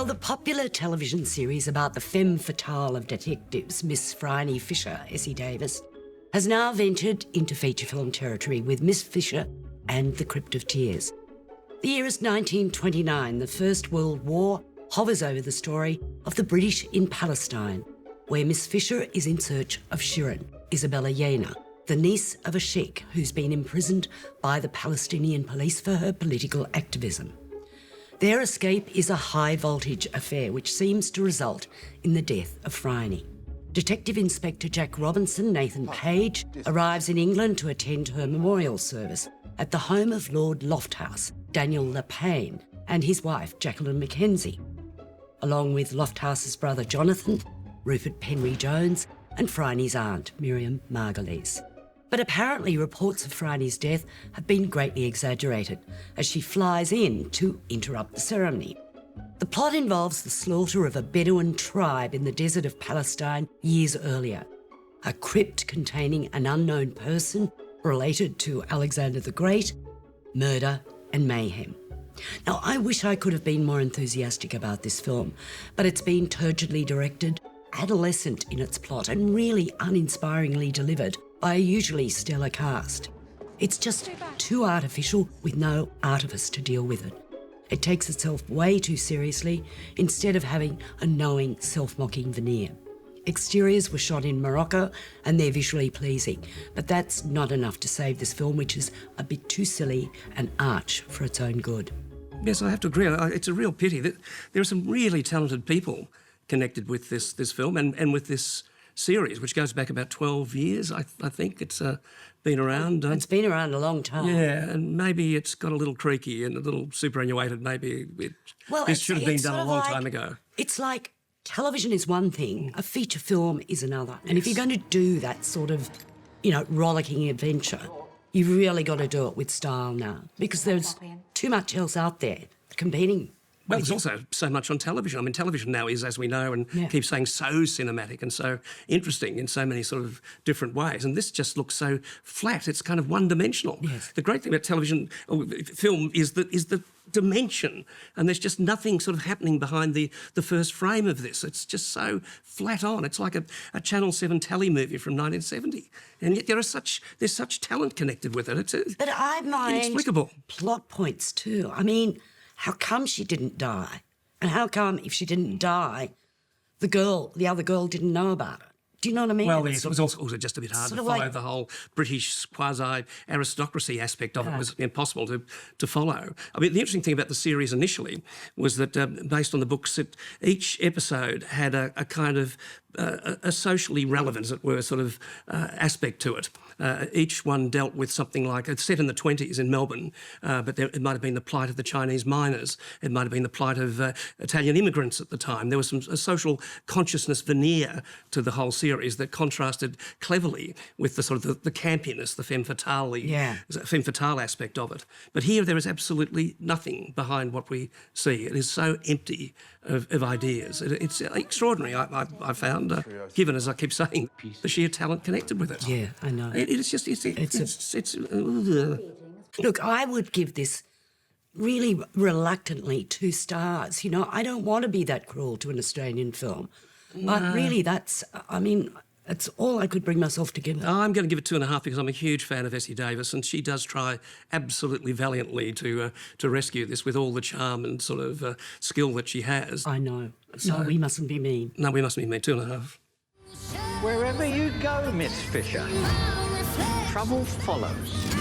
Well, the popular television series about the femme fatale of detectives, Miss Phryne Fisher, Essie Davis, has now ventured into feature film territory with Miss Fisher and The Crypt of Tears. The year is 1929. The First World War hovers over the story of the British in Palestine, where Miss Fisher is in search of Shirin, Isabella Yena, the niece of a sheikh who's been imprisoned by the Palestinian police for her political activism. Their escape is a high-voltage affair which seems to result in the death of Phryne. Detective Inspector Jack Robinson, Nathan Page, arrives in England to attend her memorial service at the home of Lord Lofthouse, Daniel Lapine, and his wife, Jacqueline Mackenzie, along with Lofthouse's brother Jonathan, Rupert Penry Jones, and Phryne's aunt, Miriam Margolyes. But apparently reports of Phryne's death have been greatly exaggerated as she flies in to interrupt the ceremony. The plot involves the slaughter of a Bedouin tribe in the desert of Palestine years earlier, a crypt containing an unknown person related to Alexander the Great, murder and mayhem. Now, I wish I could have been more enthusiastic about this film, but it's been turgidly directed, adolescent in its plot, and really uninspiringly delivered by a usually stellar cast. It's just too artificial with no artifice to deal with it. It takes itself way too seriously instead of having a knowing, self-mocking veneer. Exteriors were shot in Morocco and they're visually pleasing, but that's not enough to save this film, which is a bit too silly and arch for its own good. Yes, I have to agree. It's a real pity that there are some really talented people connected with this film and with this series, which goes back about 12 years, I think. It's been around. It's been around a long time. Yeah, and maybe it's got a little creaky and a little superannuated. Maybe this should have been done a long time ago. It's like television is one thing, a feature film is another. Yes. And if you're going to do that sort of, rollicking adventure, you've really got to do it with style now, because there's too much else out there competing. Well, there's also so much on television. I mean, television now is, as we know, and keep saying, so cinematic and so interesting in so many sort of different ways. And this just looks so flat. It's kind of one-dimensional. Yes. The great thing about television or film is the dimension, and there's just nothing sort of happening behind the first frame of this. It's just so flat on. It's like a Channel 7 telly movie from 1970, and yet there's such talent connected with it. But I mind inexplicable plot points too. I mean, how come she didn't die? And how come if she didn't die, the other girl didn't know about it? Do you know what I mean? Well, yes, it was also just a bit hard to follow the whole British quasi-aristocracy aspect of it. It was impossible to follow. I mean, the interesting thing about the series initially was that, based on the books, that each episode had a kind of a socially relevant, as it were, sort of aspect to it. Each one dealt with something like, it's set in the 20s in Melbourne, but it might have been the plight of the Chinese miners. It might have been the plight of Italian immigrants at the time. There was a social consciousness veneer to the whole series that contrasted cleverly with the sort of the campiness, the femme fatale aspect of it. But here there is absolutely nothing behind what we see. It is so empty of ideas. It's extraordinary, I found, given, as I keep saying, the sheer talent connected with it. Yeah, I know. Look, I would give this really reluctantly 2 stars. I don't want to be that cruel to an Australian film. But really, that's all I could bring myself to give it. I'm going to give it 2.5 because I'm a huge fan of Essie Davis, and she does try absolutely valiantly to rescue this with all the charm and sort of skill that she has. I know. So we mustn't be mean. No, we mustn't be mean. 2.5. Wherever you go, Miss Fisher, trouble follows.